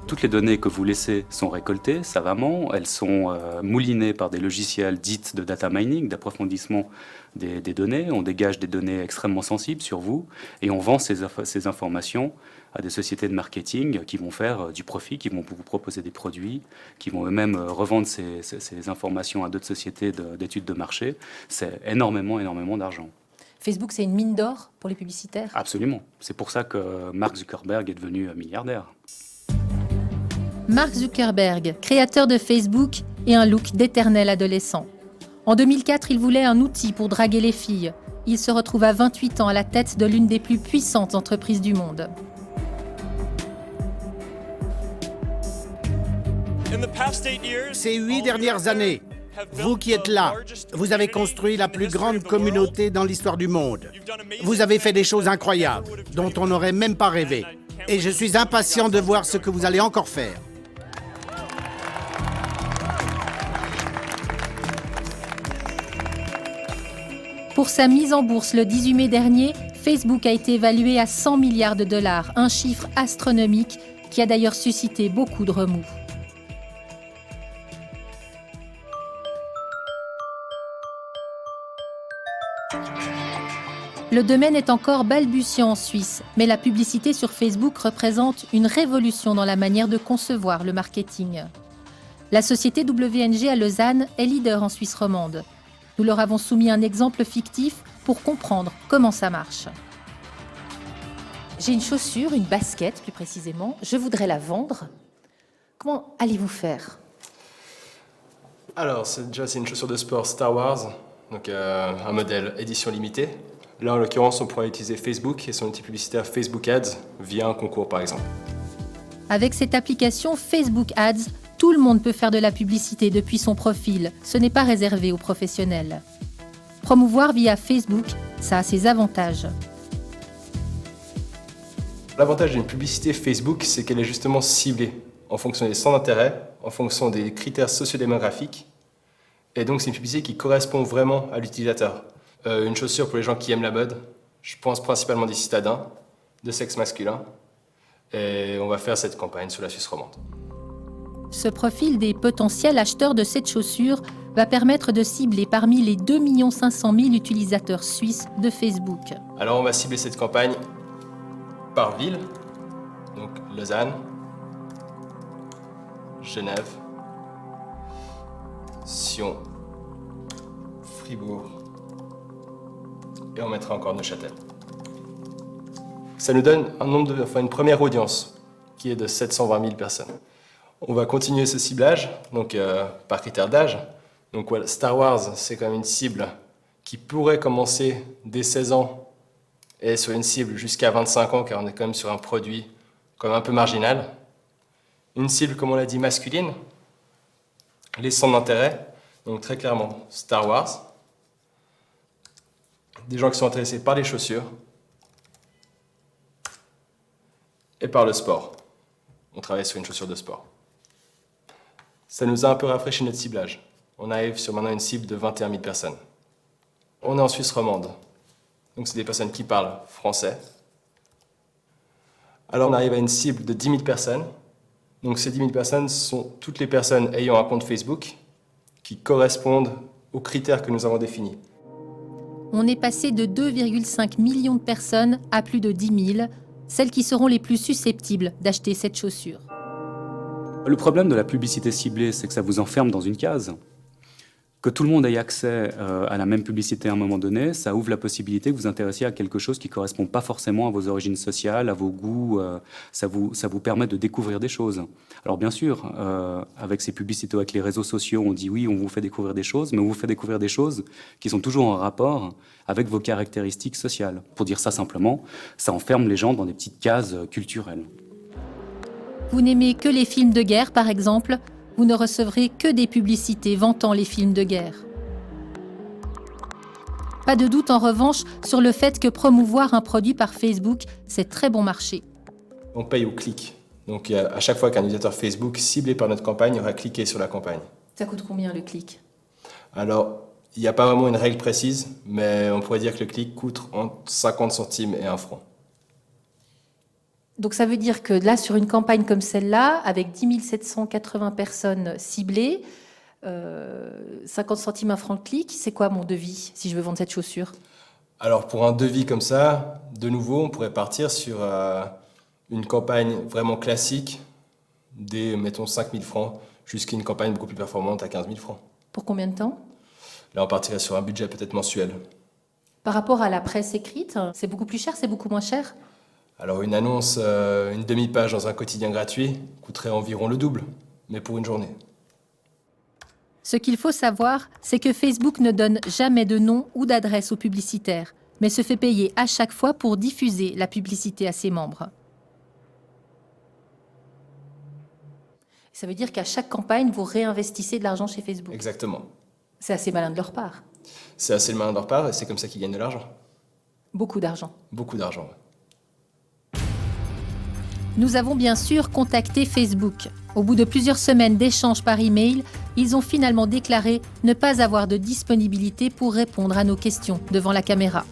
Toutes les données que vous laissez sont récoltées savamment, elles sont moulinées par des logiciels dits de data mining, d'approfondissement des données. On dégage des données extrêmement sensibles sur vous et on vend ces informations à des sociétés de marketing qui vont faire du profit, qui vont vous proposer des produits, qui vont eux-mêmes revendre ces informations à d'autres sociétés d'études de marché. C'est énormément d'argent. Facebook, c'est une mine d'or pour les publicitaires? Absolument. C'est pour ça que Mark Zuckerberg est devenu milliardaire. Mark Zuckerberg, créateur de Facebook et un look d'éternel adolescent. En 2004, il voulait un outil pour draguer les filles. Il se retrouve à 28 ans à la tête de l'une des plus puissantes entreprises du monde. Ces 8 dernières années, vous qui êtes là, vous avez construit la plus grande communauté dans l'histoire du monde. Vous avez fait des choses incroyables, dont on n'aurait même pas rêvé. Et je suis impatient de voir ce que vous allez encore faire. Pour sa mise en bourse le 18 mai dernier, Facebook a été évalué à 100 milliards de dollars, un chiffre astronomique qui a d'ailleurs suscité beaucoup de remous. Le domaine est encore balbutiant en Suisse, mais la publicité sur Facebook représente une révolution dans la manière de concevoir le marketing. La société WNG à Lausanne est leader en Suisse romande. Nous leur avons soumis un exemple fictif pour comprendre comment ça marche. J'ai une chaussure, une basket plus précisément. Je voudrais la vendre. Comment allez-vous faire? Alors, c'est une chaussure de sport Star Wars, donc un modèle édition limitée. Là, en l'occurrence, on pourra utiliser Facebook et son outil publicitaire Facebook Ads via un concours, par exemple. Avec cette application Facebook Ads, tout le monde peut faire de la publicité depuis son profil. Ce n'est pas réservé aux professionnels. Promouvoir via Facebook, ça a ses avantages. L'avantage d'une publicité Facebook, c'est qu'elle est justement ciblée en fonction des centres d'intérêt, en fonction des critères sociodémographiques. Et donc, c'est une publicité qui correspond vraiment à l'utilisateur. Une chaussure pour les gens qui aiment la mode. Je pense principalement des citadins, de sexe masculin. Et on va faire cette campagne sur la Suisse romande. Ce profil des potentiels acheteurs de cette chaussure va permettre de cibler parmi les 2 500 000 utilisateurs suisses de Facebook. Alors on va cibler cette campagne par ville, donc Lausanne, Genève, Sion, Fribourg, et on mettra encore Neuchâtel. Ça nous donne une première audience qui est de 720 000 personnes. On va continuer ce ciblage, donc par critère d'âge. Donc voilà, Star Wars, c'est quand même une cible qui pourrait commencer dès 16 ans et sur une cible jusqu'à 25 ans, car on est quand même sur un produit comme un peu marginal. Une cible, comme on l'a dit, masculine. Les centres d'intérêt, donc très clairement Star Wars. Des gens qui sont intéressés par les chaussures et par le sport. On travaille sur une chaussure de sport. Ça nous a un peu rafraîchi notre ciblage. On arrive sur maintenant une cible de 21 000 personnes. On est en Suisse romande, donc c'est des personnes qui parlent français. Alors on arrive à une cible de 10 000 personnes. Donc ces 10 000 personnes sont toutes les personnes ayant un compte Facebook qui correspondent aux critères que nous avons définis. On est passé de 2,5 millions de personnes à plus de 10 000, celles qui seront les plus susceptibles d'acheter cette chaussure. Le problème de la publicité ciblée, c'est que ça vous enferme dans une case. Que tout le monde ait accès à la même publicité à un moment donné, ça ouvre la possibilité que vous intéressiez à quelque chose qui ne correspond pas forcément à vos origines sociales, à vos goûts. Ça vous permet de découvrir des choses. Alors bien sûr, avec ces publicités, avec les réseaux sociaux, on dit oui, on vous fait découvrir des choses, mais on vous fait découvrir des choses qui sont toujours en rapport avec vos caractéristiques sociales. Pour dire ça simplement, ça enferme les gens dans des petites cases culturelles. Vous n'aimez que les films de guerre, par exemple, vous ne recevrez que des publicités vantant les films de guerre. Pas de doute en revanche sur le fait que promouvoir un produit par Facebook, c'est très bon marché. On paye au clic. Donc à chaque fois qu'un utilisateur Facebook ciblé par notre campagne aura cliqué sur la campagne. Ça coûte combien le clic? Alors, il n'y a pas vraiment une règle précise, mais on pourrait dire que le clic coûte entre 50 centimes et 1 franc. Donc ça veut dire que là, sur une campagne comme celle-là, avec 10 780 personnes ciblées, 50 centimes, 1 franc de clic, c'est quoi mon devis si je veux vendre cette chaussure? Alors pour un devis comme ça, de nouveau, on pourrait partir sur une campagne vraiment classique des, mettons, 5 000 francs, jusqu'à une campagne beaucoup plus performante à 15 000 francs. Pour combien de temps? Là, on partirait sur un budget peut-être mensuel. Par rapport à la presse écrite, c'est beaucoup plus cher, c'est beaucoup moins cher? Alors une annonce, une demi-page dans un quotidien gratuit coûterait environ le double, mais pour une journée. Ce qu'il faut savoir, c'est que Facebook ne donne jamais de nom ou d'adresse aux publicitaires, mais se fait payer à chaque fois pour diffuser la publicité à ses membres. Ça veut dire qu'à chaque campagne, vous réinvestissez de l'argent chez Facebook. Exactement. C'est assez malin de leur part. C'est assez malin de leur part et c'est comme ça qu'ils gagnent de l'argent. Beaucoup d'argent. Beaucoup d'argent, ouais. Nous avons bien sûr contacté Facebook. Au bout de plusieurs semaines d'échanges par email, ils ont finalement déclaré ne pas avoir de disponibilité pour répondre à nos questions devant la caméra.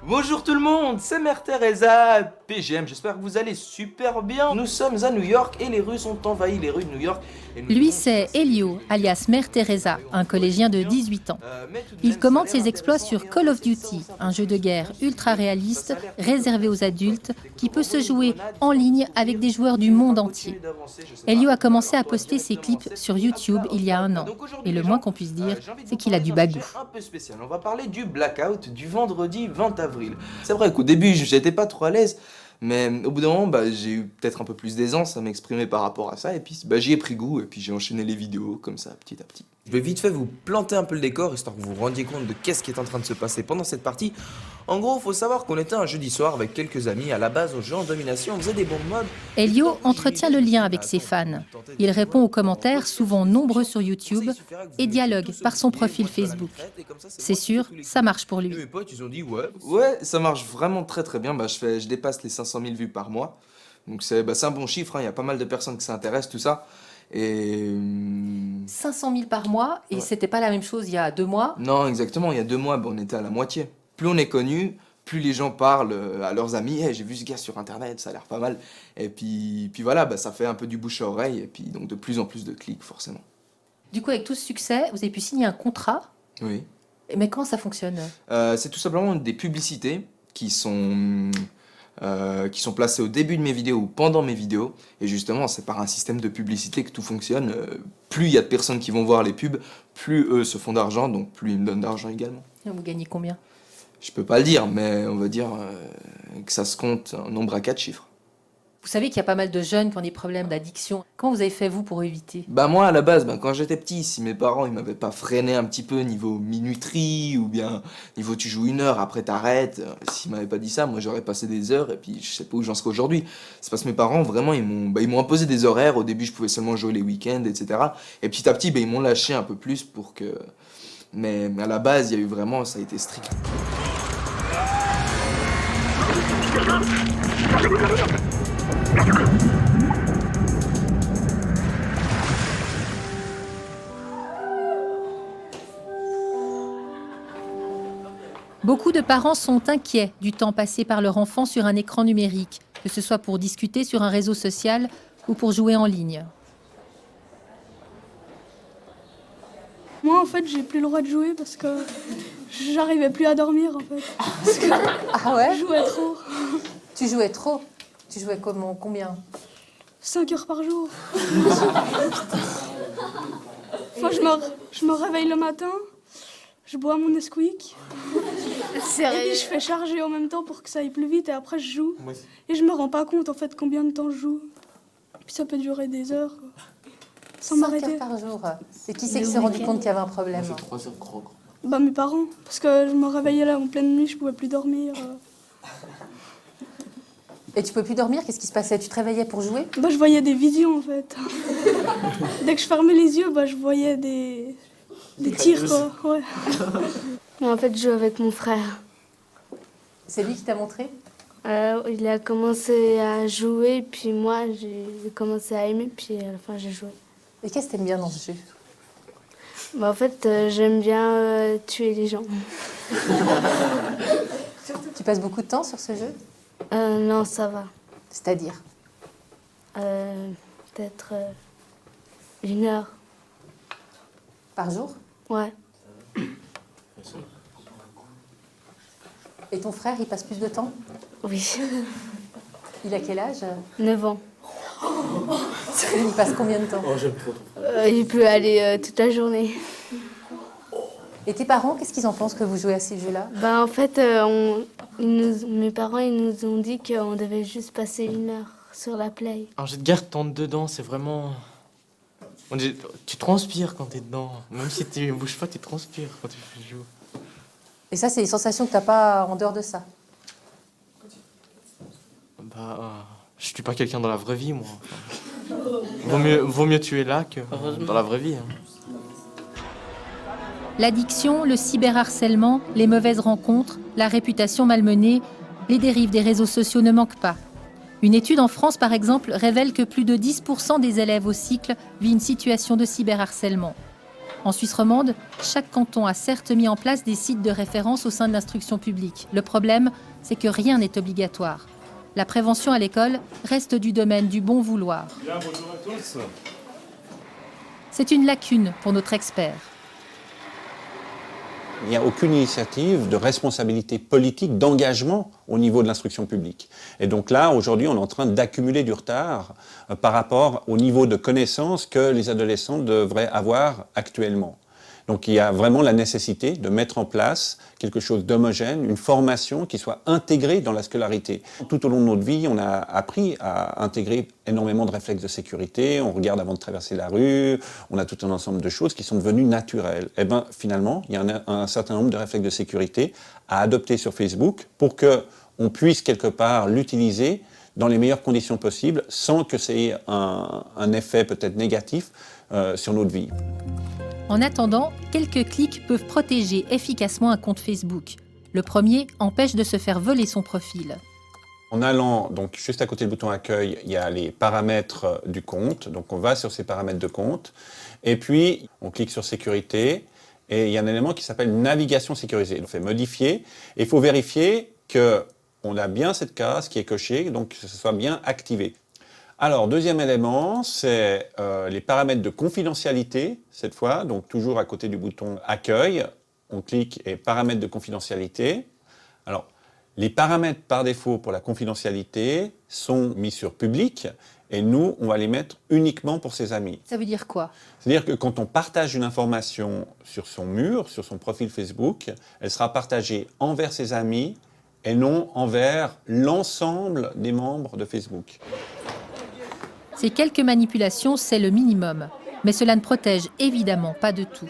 Bonjour tout le monde, c'est Mère Teresa, PGM, j'espère que vous allez super bien. Nous sommes à New York et les rues sont envahies, les rues de New York. Lui, c'est Elio, alias Mère Teresa, un collégien de 18 ans. Il commente ses exploits sur Call of Duty, un jeu de guerre ultra réaliste, réservé aux adultes, qui peut se jouer en ligne avec des joueurs du monde entier. Elio a commencé à poster ses clips sur YouTube il y a 1 an. Et le moins qu'on puisse dire, c'est qu'il a du bagou. Un peu spécial, on va parler du blackout du vendredi 20 avril. C'est vrai qu'au début, j'étais pas trop à l'aise, mais au bout d'un moment, j'ai eu peut-être un peu plus d'aisance à m'exprimer par rapport à ça, et puis j'y ai pris goût, et puis j'ai enchaîné les vidéos comme ça, petit à petit. Je vais vite fait vous planter un peu le décor, histoire que vous vous rendiez compte de qu'est-ce qui est en train de se passer pendant cette partie. En gros, il faut savoir qu'on était un jeudi soir avec quelques amis, à la base au jeu en domination, on faisait des bombes mode. Elio entretient le lien avec ses fans. Il répond aux commentaires, souvent nombreux sur YouTube, et dialogue par son profil Facebook. C'est sûr, ça marche pour lui. Mes potes, ils ont dit ouais, ça marche vraiment très très bien, je dépasse les 500 000 vues par mois. Donc c'est un bon chiffre, il y a pas mal de personnes qui s'intéressent, tout ça. Et 500 000 par mois, et c'était pas la même chose il y a 2 mois? Non, exactement, il y a 2 mois, on était à la moitié. Plus on est connu, plus les gens parlent à leurs amis. Hey, j'ai vu ce gars sur internet, ça a l'air pas mal. Et puis voilà, ça fait un peu du bouche à oreille, et puis donc de plus en plus de clics, forcément. Du coup, avec tout ce succès, vous avez pu signer un contrat? Oui. Mais comment ça fonctionne? C'est tout simplement des publicités qui sont placées au début de mes vidéos ou pendant mes vidéos. Et justement, c'est par un système de publicité que tout fonctionne. Plus il y a de personnes qui vont voir les pubs, plus eux se font d'argent, donc plus ils me donnent d'argent également. Et vous gagnez combien? Je peux pas le dire, mais on va dire que ça se compte un nombre à 4 chiffres. Vous savez qu'il y a pas mal de jeunes qui ont des problèmes d'addiction. Comment vous avez fait, vous, pour éviter? Moi, à la base, quand j'étais petit, si mes parents ils m'avaient pas freiné un petit peu niveau minuterie, ou bien niveau tu joues 1 heure, après t'arrêtes, s'ils m'avaient pas dit ça, moi j'aurais passé des heures, et puis je sais pas où j'en serais aujourd'hui. C'est parce que mes parents, vraiment, ils m'ont imposé des horaires. Au début, je pouvais seulement jouer les week-ends, etc. Et petit à petit, ils m'ont lâché un peu plus pour que... Mais à la base, il y a eu vraiment, ça a été strict. Beaucoup de parents sont inquiets du temps passé par leur enfant sur un écran numérique, que ce soit pour discuter sur un réseau social ou pour jouer en ligne. Moi, en fait, j'ai plus le droit de jouer parce que j'arrivais plus à dormir, en fait. Parce que ah ouais? Je jouais trop. Tu jouais trop? Tu jouais combien? 5 heures par jour. Enfin, je me réveille le matin, je bois mon Nesquik. Et puis je fais charger en même temps pour que ça aille plus vite et après je joue. Et je me rends pas compte en fait combien de temps je joue. Puis ça peut durer des heures, quoi, sans 5 m'arrêter. heures par jour. Et qui c'est qui s'est rendu compte qu'il y avait un problème? Bah mes parents, parce que je me réveillais là en pleine nuit, je pouvais plus dormir. Et tu pouvais plus dormir? Qu'est-ce qui se passait? Tu te réveillais pour jouer? Bah je voyais des visions en fait. Dès que je fermais les yeux, bah je voyais des tirs, quoi. Ouais. Mais en fait, je joue avec mon frère. C'est lui qui t'a montré? Il a commencé à jouer, puis moi, j'ai commencé à aimer, puis à la fin, j'ai joué. Et qu'est-ce que t'aimes bien dans ce jeu? Bah, en fait, j'aime bien tuer les gens. Tu passes beaucoup de temps sur ce jeu? Non, ça va. C'est-à-dire? Peut-être 1 heure. Par jour? Ouais. Et ton frère, il passe plus de temps? Oui. Il a quel âge? 9 ans. Il passe combien de temps? Il peut aller toute la journée. Et tes parents, qu'est-ce qu'ils en pensent que vous jouez à ces jeux-là? Bah, en fait, mes parents ils nous ont dit qu'on devait juste passer 1 heure sur la play. Un jet de guerre tente dedans, c'est vraiment... Tu transpires quand t'es dedans. Même si tu bouges pas, tu transpires quand tu joues. Et ça, c'est des sensations que t'as pas en dehors de ça? Bah, je tue pas quelqu'un dans la vraie vie, moi. Vaut mieux tuer là que dans la vraie vie. Hein. L'addiction, le cyberharcèlement, les mauvaises rencontres, la réputation malmenée, les dérives des réseaux sociaux ne manquent pas. Une étude en France, par exemple, révèle que plus de 10% des élèves au cycle vivent une situation de cyberharcèlement. En Suisse romande, chaque canton a certes mis en place des sites de référence au sein de l'instruction publique. Le problème, c'est que rien n'est obligatoire. La prévention à l'école reste du domaine du bon vouloir. Bien, bonjour à tous. C'est une lacune pour notre expert. Il n'y a aucune initiative de responsabilité politique, d'engagement au niveau de l'instruction publique. Et donc là, aujourd'hui, on est en train d'accumuler du retard par rapport au niveau de connaissances que les adolescents devraient avoir actuellement. Donc il y a vraiment la nécessité de mettre en place quelque chose d'homogène, une formation qui soit intégrée dans la scolarité. Tout au long de notre vie, on a appris à intégrer énormément de réflexes de sécurité, on regarde avant de traverser la rue, on a tout un ensemble de choses qui sont devenues naturelles. Et bien finalement, il y a un certain nombre de réflexes de sécurité à adopter sur Facebook pour qu'on puisse quelque part l'utiliser dans les meilleures conditions possibles sans que ça ait un effet peut-être négatif sur notre vie. En attendant, quelques clics peuvent protéger efficacement un compte Facebook. Le premier empêche de se faire voler son profil. En allant donc juste à côté du bouton accueil, il y a les paramètres du compte. Donc on va sur ces paramètres de compte. Et puis on clique sur sécurité. Et il y a un élément qui s'appelle navigation sécurisée. On fait modifier. Et il faut vérifier qu'on a bien cette case qui est cochée, donc que ce soit bien activé. Alors, deuxième élément, c'est les paramètres de confidentialité, cette fois, donc toujours à côté du bouton « Accueil », on clique et « Paramètres de confidentialité ». Alors, les paramètres par défaut pour la confidentialité sont mis sur « Public » et nous, on va les mettre uniquement pour ses amis. Ça veut dire quoi? C'est-à-dire que quand on partage une information sur son mur, sur son profil Facebook, elle sera partagée envers ses amis et non envers l'ensemble des membres de Facebook. Ces quelques manipulations, c'est le minimum. Mais cela ne protège évidemment pas de tout.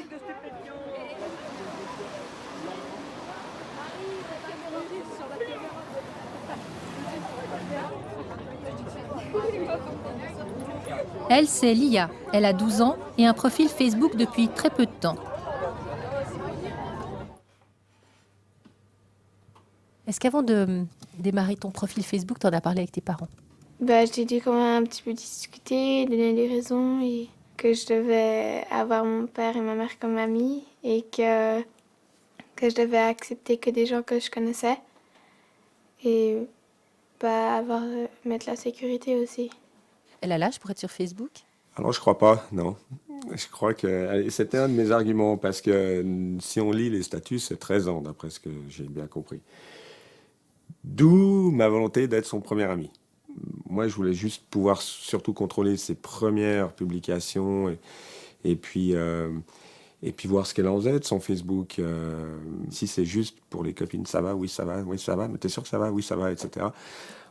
Elle, c'est Lia. Elle a 12 ans et un profil Facebook depuis très peu de temps. Est-ce qu'avant de démarrer ton profil Facebook, tu en as parlé avec tes parents? Bah, j'ai dû quand même un petit peu discuter, donner des raisons et que je devais avoir mon père et ma mère comme amis et que je devais accepter que des gens que je connaissais et bah, mettre la sécurité aussi. Elle a l'âge pour être sur Facebook? Alors, je crois pas, non. Je crois que c'était un de mes arguments parce que si on lit les statuts, c'est 13 ans, d'après ce que j'ai bien compris. D'où ma volonté d'être son premier ami. moi, je voulais juste pouvoir surtout contrôler ses premières publications et puis voir ce qu'elle en faisait de son Facebook. Si c'est juste pour les copines, ça va, oui, ça va, oui, ça va, mais t'es sûr que ça va, oui, ça va, etc.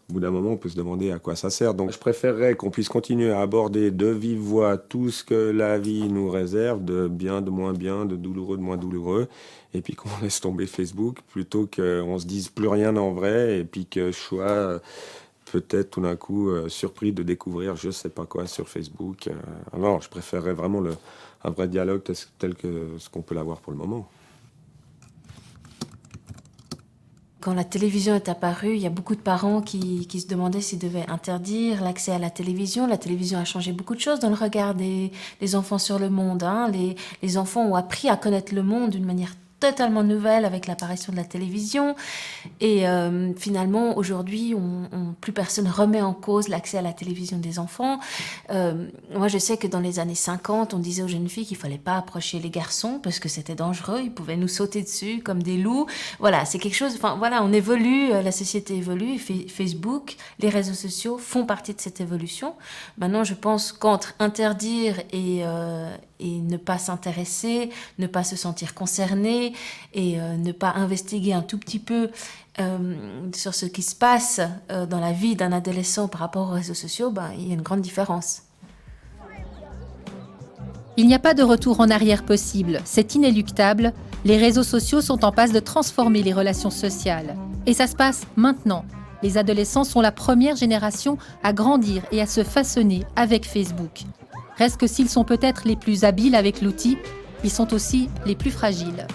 Au bout d'un moment, on peut se demander à quoi ça sert. Donc, je préférerais qu'on puisse continuer à aborder de vive voix tout ce que la vie nous réserve, de bien, de moins bien, de douloureux, de moins douloureux, et puis qu'on laisse tomber Facebook, plutôt qu'on se dise plus rien en vrai, et puis que je sois peut-être tout d'un coup surpris de découvrir je sais pas quoi sur Facebook. Alors, je préférerais vraiment un vrai dialogue tel que ce qu'on peut l'avoir pour le moment. Quand la télévision est apparue, il y a beaucoup de parents qui se demandaient s'ils devaient interdire l'accès à la télévision. La télévision a changé beaucoup de choses dans le regard des enfants sur le monde. Hein. Les enfants ont appris à connaître le monde d'une manière totalement nouvelle avec l'apparition de la télévision. Et finalement, aujourd'hui, plus personne remet en cause l'accès à la télévision des enfants. Moi, je sais que dans les années 50, on disait aux jeunes filles qu'il ne fallait pas approcher les garçons parce que c'était dangereux, ils pouvaient nous sauter dessus comme des loups. Voilà, c'est quelque chose... Enfin, voilà, on évolue, la société évolue. Facebook, les réseaux sociaux font partie de cette évolution. Maintenant, je pense qu'entre interdire et ne pas s'intéresser, ne pas se sentir concerné et ne pas investiguer un tout petit peu sur ce qui se passe dans la vie d'un adolescent par rapport aux réseaux sociaux, il y a une grande différence. Il n'y a pas de retour en arrière possible, c'est inéluctable. Les réseaux sociaux sont en passe de transformer les relations sociales. Et ça se passe maintenant. Les adolescents sont la première génération à grandir et à se façonner avec Facebook. Reste que s'ils sont peut-être les plus habiles avec l'outil, ils sont aussi les plus fragiles.